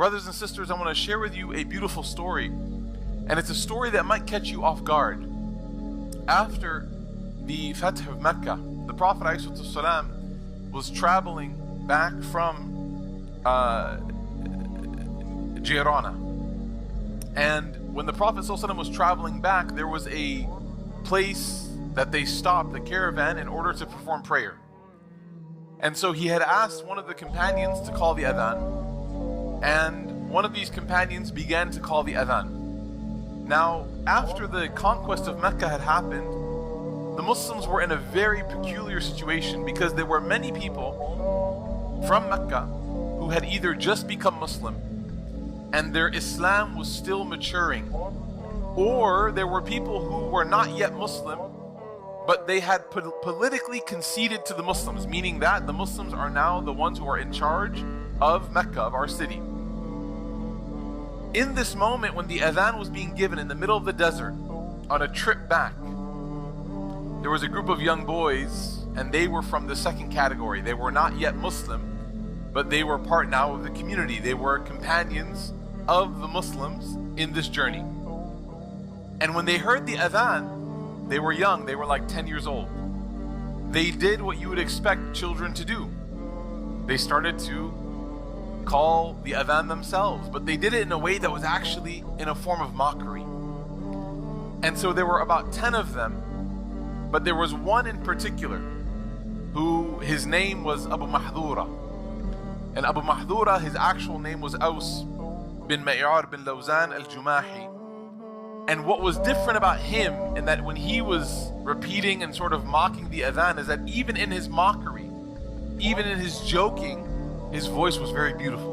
Brothers and sisters, I want to share with you a beautiful story, and it's a story that might catch you off guard. After the Fath of Mecca, the Prophet ﷺ was traveling back from Jirana. And when the Prophet ﷺ was traveling back, there was a place that they stopped the caravan in order to perform prayer. And so he had asked one of the companions to call the adhan, and one of these companions began to call the adhan. Now, after the conquest of Mecca had happened, the Muslims were in a very peculiar situation because there were many people from Mecca who had either just become Muslim and their Islam was still maturing, or there were people who were not yet Muslim, but they had politically conceded to the Muslims, meaning that the Muslims are now the ones who are in charge of Mecca, of our city. In this moment, when the adhan was being given in the middle of the desert on a trip back, there was a group of young boys, and they were from the second category. They were not yet Muslim, but they were part now of the community. They were companions of the Muslims in this journey. And when they heard the adhan, they were young, they were like 10 years old. They did what you would expect children to do. They started to call the adhan themselves, but they did it in a way that was actually in a form of mockery. And so there were about 10 of them, but there was one in particular who his name was Abu Mahdura. And Abu Mahdura, his actual name was Aus bin Ma'yar bin Lawzan al-Jumahi. And what was different about him, in that when he was repeating and sort of mocking the adhan, is that even in his mockery, even in his joking, his voice was very beautiful.